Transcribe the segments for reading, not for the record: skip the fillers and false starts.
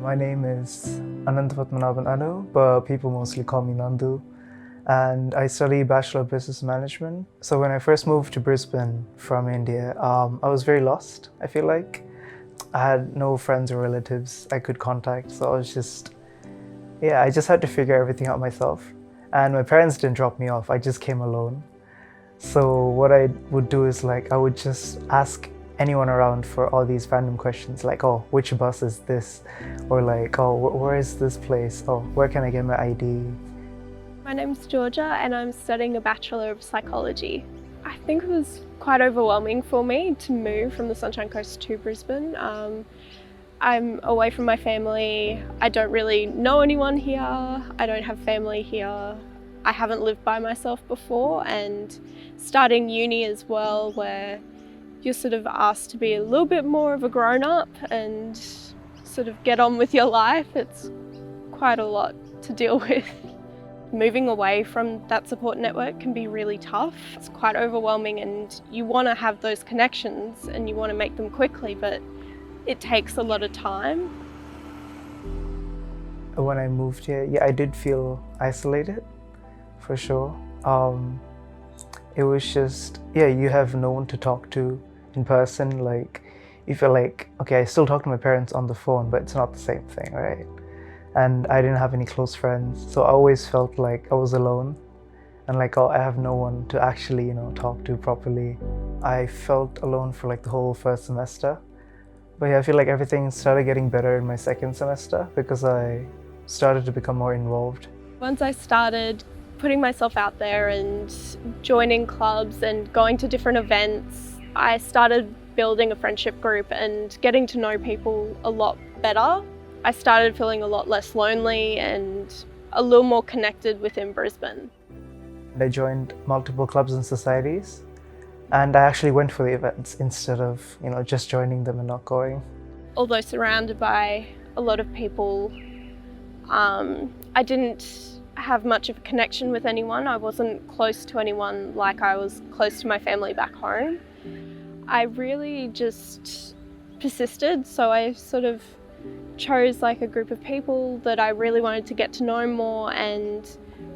My name is Anantapatmanabhan Anu, but people mostly call me Nandu. And I study Bachelor of Business Management. So when I first moved to Brisbane from India, I was very lost, I feel like. I had no friends or relatives I could contact, so I just had to figure everything out myself. And my parents didn't drop me off, I just came alone. So what I would do is I would just ask anyone around for all these random questions like, oh, which bus is this? Or oh, where is this place? Oh, where can I get my ID? My name's Georgia and I'm studying a Bachelor of Psychology. I think it was quite overwhelming for me to move from the Sunshine Coast to Brisbane. I'm away from my family. I don't really know anyone here. I don't have family here. I haven't lived by myself before, and starting uni as well, where you're sort of asked to be a little bit more of a grown-up and sort of get on with your life. It's quite a lot to deal with. Moving away from that support network can be really tough. It's quite overwhelming and you want to have those connections and you want to make them quickly, but it takes a lot of time. When I moved here, I did feel isolated, for sure. It was just, you have no one to talk to in person. You feel like, okay, I still talk to my parents on the phone, but it's not the same thing, right? And I didn't have any close friends, so I always felt like I was alone and oh, I have no one to actually, talk to properly. I felt alone for the whole first semester. But I feel like everything started getting better in my second semester because I started to become more involved. Once I started putting myself out there and joining clubs and going to different events, I started building a friendship group and getting to know people a lot better. I started feeling a lot less lonely and a little more connected within Brisbane. I joined multiple clubs and societies, and I actually went for the events instead of, just joining them and not going. Although surrounded by a lot of people, I didn't have much of a connection with anyone. I wasn't close to anyone like I was close to my family back home. I really just persisted, so I sort of chose a group of people that I really wanted to get to know more and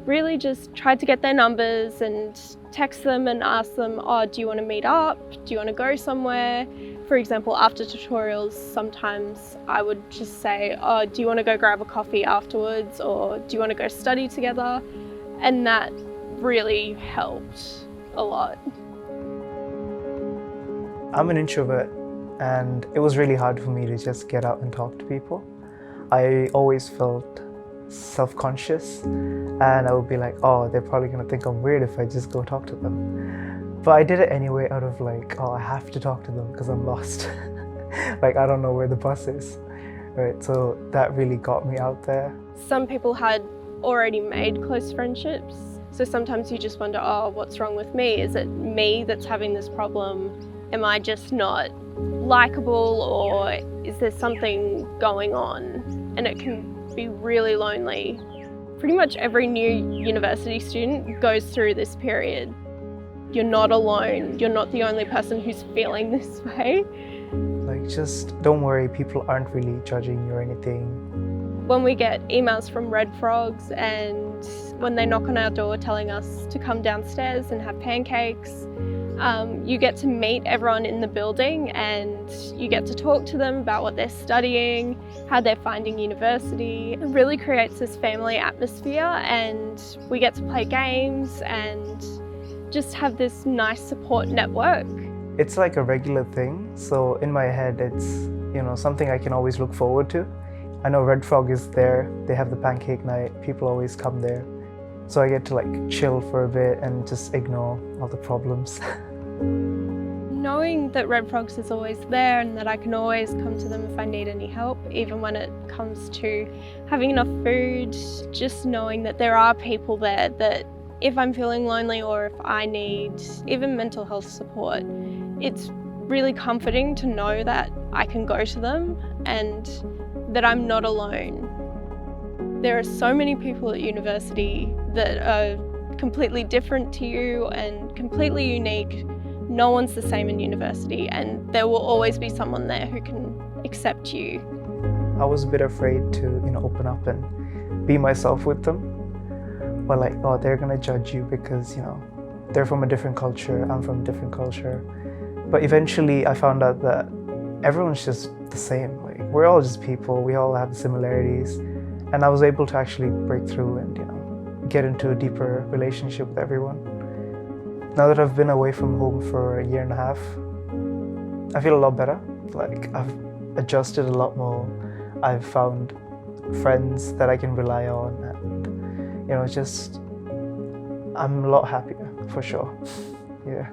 really just tried to get their numbers and text them and ask them, oh, do you want to meet up? Do you want to go somewhere? For example, after tutorials, sometimes I would just say, oh, do you want to go grab a coffee afterwards? Or do you want to go study together? And that really helped a lot. I'm an introvert, and it was really hard for me to just get out and talk to people. I always felt self-conscious, and I would be like, oh, they're probably gonna think I'm weird if I just go talk to them. But I did it anyway out of oh, I have to talk to them because I'm lost. I don't know where the bus is, right? So that really got me out there. Some people had already made close friendships. So sometimes you just wonder, oh, what's wrong with me? Is it me that's having this problem? Am I just not likable, or is there something going on? And it can be really lonely. Pretty much every new university student goes through this period. You're not alone. You're not the only person who's feeling this way. Just don't worry, people aren't really judging you or anything. When we get emails from Red Frogs and when they knock on our door telling us to come downstairs and have pancakes, you get to meet everyone in the building and you get to talk to them about what they're studying, how they're finding university. It really creates this family atmosphere, and we get to play games and just have this nice support network. It's like a regular thing, so in my head it's something I can always look forward to. I know Red Frog is there, they have the pancake night, people always come there. So I get to chill for a bit and just ignore all the problems. Knowing that Red Frogs is always there and that I can always come to them if I need any help, even when it comes to having enough food, just knowing that there are people there that if I'm feeling lonely or if I need even mental health support, it's really comforting to know that I can go to them and that I'm not alone. There are so many people at university that are completely different to you and completely unique. No one's the same in university, and there will always be someone there who can accept you. I was a bit afraid to, open up and be myself with them. Or like, oh, they're gonna judge you because, they're from a different culture, I'm from a different culture. But eventually I found out that everyone's just the same. Like, we're all just people, we all have similarities. And I was able to actually break through and, get into a deeper relationship with everyone. Now that I've been away from home for a year and a half, I feel a lot better. Like, I've adjusted a lot more. I've found friends that I can rely on, and just I'm a lot happier for sure. Yeah.